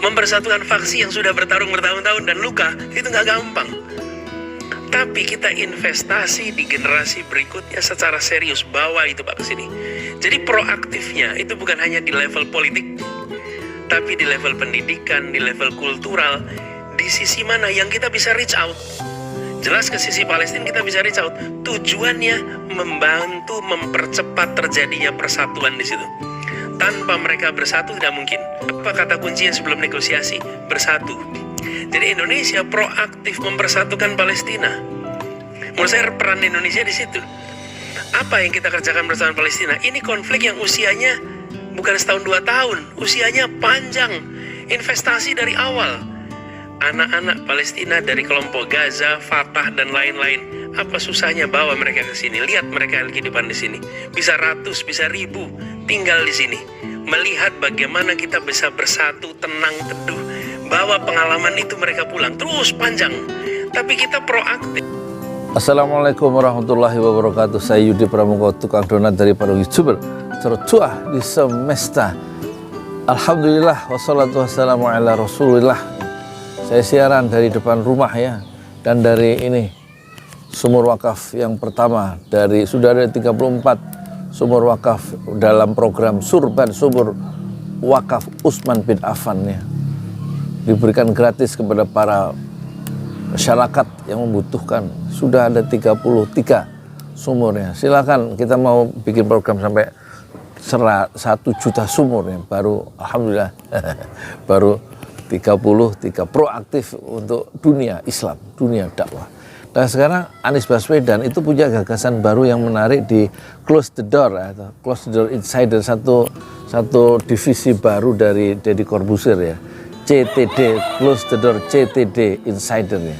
Mempersatukan faksi yang sudah bertarung bertahun-tahun dan luka, itu nggak gampang. Tapi kita investasi di generasi berikutnya secara serius, bawa itu Pak ke sini. Jadi proaktifnya itu bukan hanya di level politik, tapi di level pendidikan, di level kultural, di sisi mana yang kita bisa reach out. Jelas ke sisi Palestina kita bisa reach out. Tujuannya membantu mempercepat terjadinya persatuan di situ. Tanpa mereka bersatu tidak mungkin. Apa kata kuncinya sebelum negosiasi? Bersatu. Jadi Indonesia proaktif mempersatukan Palestina. Menurut saya peran Indonesia di situ. Apa yang kita kerjakan bersama Palestina? Ini konflik yang usianya bukan setahun 2 tahun, usianya panjang. Investasi dari awal. Anak-anak Palestina dari kelompok Gaza, Fatah dan lain-lain. Apa susahnya bawa mereka ke sini? Lihat mereka kehidupan di sini. Bisa ratus, bisa ribu tinggal di sini. Melihat bagaimana kita bisa bersatu, tenang, teduh. Bawa pengalaman itu mereka pulang. Terus panjang. Tapi kita proaktif. Assalamualaikum warahmatullahi wabarakatuh. Saya Yudi Pramuka, tukang donat dari para YouTuber tercuah di semesta. Alhamdulillah, wassalatu wassalamu ala rasulillah. Saya siaran dari depan rumah ya. Dan dari ini sumur wakaf yang pertama dari sudah ada 34 sumur wakaf dalam program Surban Sumur Wakaf Utsman bin Affan ya. Diberikan gratis kepada para masyarakat yang membutuhkan. Sudah ada 33 sumurnya. Silakan, kita mau bikin program sampai 1 juta sumur ya. Baru alhamdulillah baru 33 proaktif untuk dunia Islam, dunia dakwah. Nah sekarang Anies Baswedan itu punya gagasan baru yang menarik di Close the Door atau Close the Door Insider, satu divisi baru dari Deddy Corbuzier ya. CTD, Close the Door CTD Insider ya.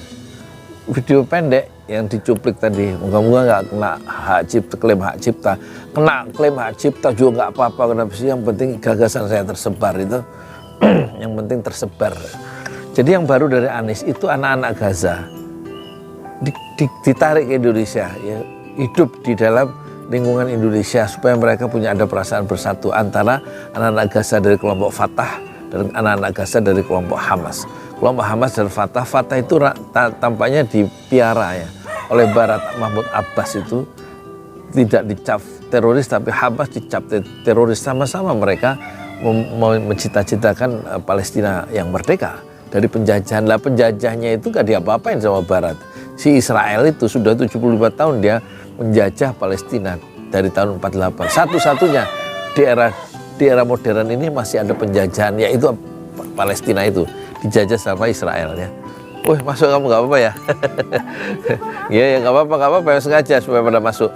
Video pendek yang dicuplik tadi, moga-moga nggak kena hak cipta, klaim hak cipta. Kena klaim hak cipta juga nggak apa-apa, kenapa sih? Yang penting gagasan saya tersebar itu. Yang penting tersebar. Jadi yang baru dari Anies itu anak-anak Gaza ditarik ke Indonesia ya, hidup di dalam lingkungan Indonesia supaya mereka punya ada perasaan bersatu antara anak-anak Gaza dari kelompok Fatah dan anak-anak Gaza dari kelompok Hamas. Kelompok Hamas dan Fatah itu tampaknya dipiara ya oleh Barat. Mahmud Abbas itu tidak dicap teroris, tapi Hamas dicap teroris. Sama-sama mereka mencita-citakan Palestina yang merdeka dari penjajahan. Lah penjajahnya itu gak diapa-apain sama Barat. Si Israel itu sudah 75 tahun dia menjajah Palestina dari tahun 48. Satu-satunya di era modern ini masih ada penjajahan, yaitu Palestina itu dijajah sama Israel ya. Wih, masuk kamu gak apa-apa ya? Ya gak apa-apa, sengaja supaya pada masuk.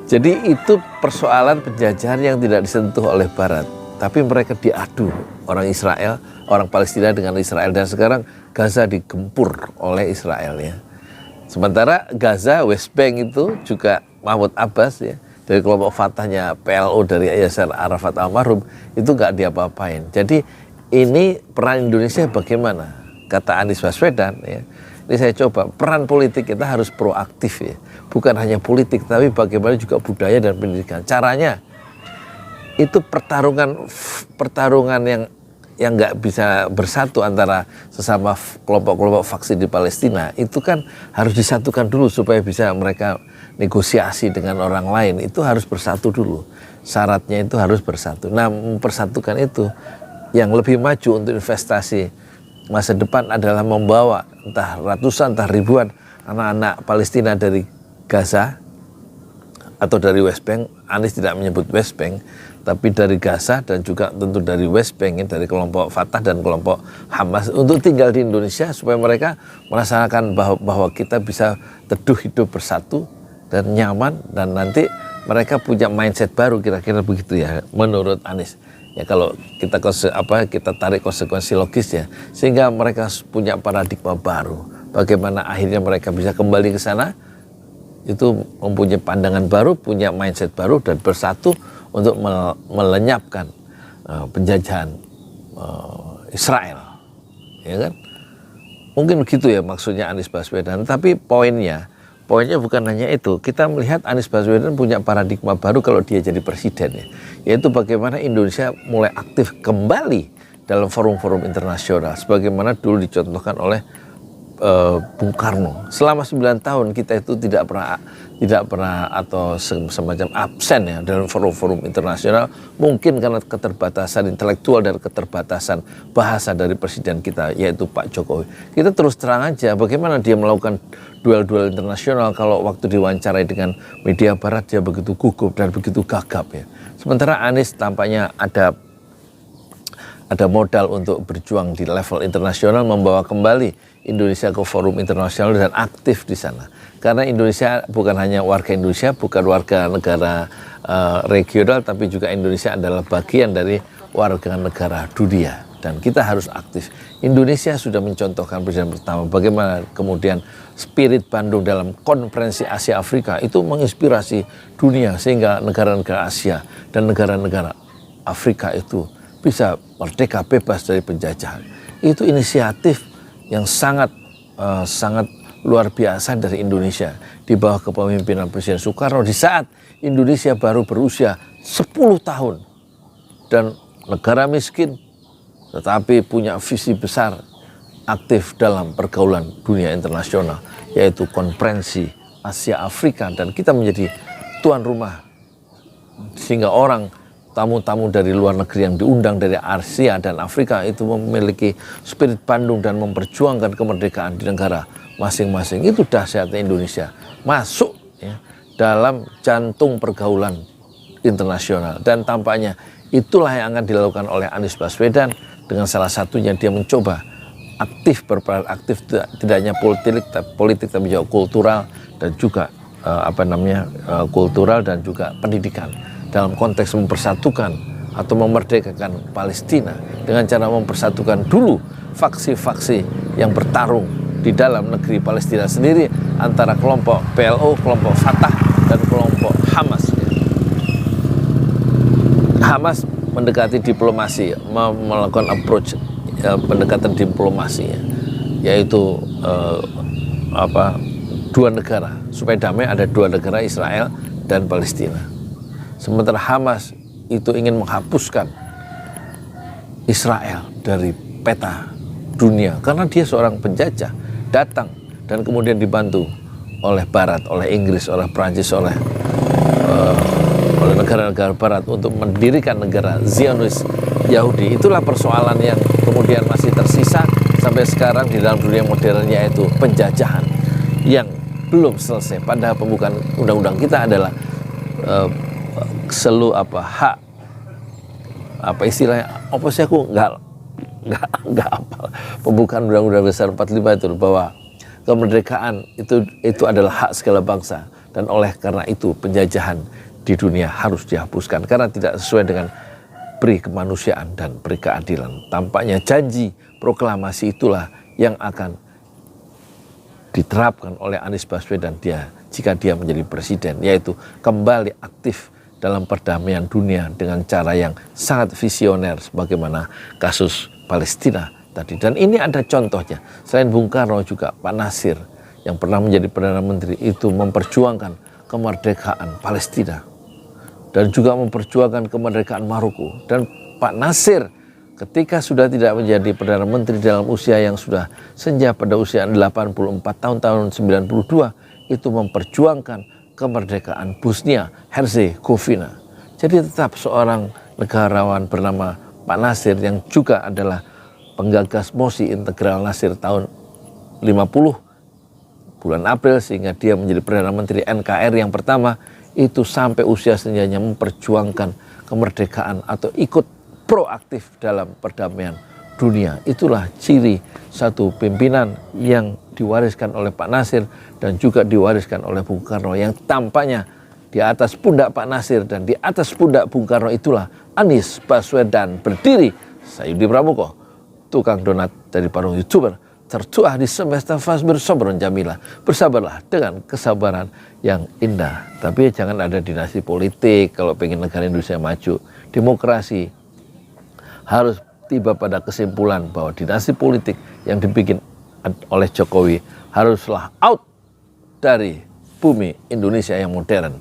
Jadi itu persoalan penjajahan yang tidak disentuh oleh Barat. Tapi mereka diadu, orang Israel, orang Palestina dengan Israel. Dan sekarang Gaza digempur oleh Israel ya. Sementara Gaza, West Bank itu juga Mahmud Abbas ya, dari kelompok Fatahnya PLO dari Yasser Arafat almarhum, itu gak diapa-apain. Jadi ini peran Indonesia bagaimana? Kata Anies Baswedan ya. Ini saya coba, peran politik kita harus proaktif ya. Bukan hanya politik, tapi bagaimana juga budaya dan pendidikan. Caranya, itu pertarungan yang nggak bisa bersatu antara sesama kelompok-kelompok faksi di Palestina. Itu kan harus disatukan dulu supaya bisa mereka negosiasi dengan orang lain. Itu harus bersatu dulu. Syaratnya itu harus bersatu. Nah, mempersatukan itu, yang lebih maju untuk investasi masa depan adalah membawa entah ratusan, entah ribuan anak-anak Palestina dari Gaza atau dari West Bank. Anies tidak menyebut West Bank, tapi dari Gaza dan juga tentu dari West Bank, dari kelompok Fatah dan kelompok Hamas, untuk tinggal di Indonesia supaya mereka merasakan bahwa kita bisa teduh hidup bersatu dan nyaman, dan nanti mereka punya mindset baru, kira-kira begitu ya menurut Anies. Ya kalau kita tarik konsekuensi logis ya, sehingga mereka punya paradigma baru. Bagaimana akhirnya mereka bisa kembali ke sana, itu mempunyai pandangan baru, punya mindset baru dan bersatu untuk melenyapkan penjajahan Israel. Ya kan? Mungkin begitu ya maksudnya Anies Baswedan. Tapi poinnya poinnya bukan hanya itu. Kita melihat Anies Baswedan punya paradigma baru kalau dia jadi presiden ya, yaitu bagaimana Indonesia mulai aktif kembali dalam forum-forum internasional sebagaimana dulu dicontohkan oleh Bung Karno. Selama 9 tahun kita itu tidak pernah atau semacam absen ya dalam forum-forum internasional, mungkin karena keterbatasan intelektual dan keterbatasan bahasa dari presiden kita yaitu Pak Jokowi. Kita terus terang aja bagaimana dia melakukan duel-duel internasional, kalau waktu diwawancarai dengan media barat dia begitu gugup dan begitu gagap ya. Sementara Anies tampaknya ada modal untuk berjuang di level internasional, membawa kembali Indonesia ke forum internasional dan aktif di sana. Karena Indonesia bukan hanya warga Indonesia, bukan warga negara regional, tapi juga Indonesia adalah bagian dari warga negara dunia. Dan kita harus aktif. Indonesia sudah mencontohkan presiden pertama bagaimana kemudian spirit Bandung dalam konferensi Asia Afrika itu menginspirasi dunia, sehingga negara-negara Asia dan negara-negara Afrika itu bisa merdeka bebas dari penjajahan. Itu inisiatif yang sangat luar biasa dari Indonesia di bawah kepemimpinan Presiden Soekarno di saat Indonesia baru berusia 10 tahun dan negara miskin tetapi punya visi besar, aktif dalam pergaulan dunia internasional yaitu konferensi Asia Afrika, dan kita menjadi tuan rumah sehingga tamu-tamu dari luar negeri yang diundang dari Asia dan Afrika itu memiliki spirit Bandung dan memperjuangkan kemerdekaan di negara masing-masing. Itu dahsyatnya Indonesia masuk ya, dalam jantung pergaulan internasional, dan tampaknya itulah yang akan dilakukan oleh Anies Baswedan dengan salah satunya dia mencoba aktif berperan aktif tidak hanya politik tapi juga kultural dan juga kultural dan juga pendidikan dalam konteks mempersatukan atau memerdekakan Palestina dengan cara mempersatukan dulu faksi-faksi yang bertarung di dalam negeri Palestina sendiri antara kelompok PLO, kelompok Fatah dan kelompok Hamas. Hamas mendekati diplomasi, melakukan approach pendekatan diplomasi yaitu dua negara, supaya damai ada dua negara, Israel dan Palestina. Sementara Hamas itu ingin menghapuskan Israel dari peta dunia karena dia seorang penjajah, datang dan kemudian dibantu oleh Barat, oleh Inggris, oleh Prancis, oleh negara-negara Barat untuk mendirikan negara Zionis Yahudi. Itulah persoalan yang kemudian masih tersisa sampai sekarang di dalam dunia modern, yaitu penjajahan yang belum selesai. Padahal pembukaan undang-undang kita adalah hak istilahnya apa sih, aku nggak apa pembukaan undang-undang dasar 45 itu bahwa kemerdekaan itu adalah hak segala bangsa, dan oleh karena itu penjajahan di dunia harus dihapuskan karena tidak sesuai dengan peri kemanusiaan dan peri keadilan. Tampaknya janji proklamasi itulah yang akan diterapkan oleh Anies Baswedan jika dia menjadi presiden, yaitu kembali aktif dalam perdamaian dunia dengan cara yang sangat visioner sebagaimana kasus Palestina tadi. Dan ini ada contohnya, selain Bung Karno juga Pak Nasir yang pernah menjadi Perdana Menteri itu memperjuangkan kemerdekaan Palestina dan juga memperjuangkan kemerdekaan Maroko. Dan Pak Nasir ketika sudah tidak menjadi Perdana Menteri dalam usia yang sudah senja pada usia 84 tahun 92 itu memperjuangkan kemerdekaan Bosnia Herzegovina. Jadi tetap seorang negarawan bernama Pak Nasir yang juga adalah penggagas mosi integral Nasir tahun 50 bulan April sehingga dia menjadi Perdana Menteri NKRI yang pertama, itu sampai usia senjanya memperjuangkan kemerdekaan atau ikut proaktif dalam perdamaian dunia. Itulah ciri satu pimpinan yang diwariskan oleh Pak Nasir dan juga diwariskan oleh Bung Karno, yang tampaknya di atas pundak Pak Nasir dan di atas pundak Bung Karno itulah Anies Baswedan berdiri. Saya Yudi Pramuko, tukang donat dari para YouTuber, tertuah di semesta fasbir sobron jamilah. Bersabarlah dengan kesabaran yang indah. Tapi jangan ada dinasti politik kalau pengen negara Indonesia maju. Demokrasi harus tiba pada kesimpulan bahwa dinasti politik yang dibikin oleh Jokowi haruslah out dari bumi Indonesia yang modern.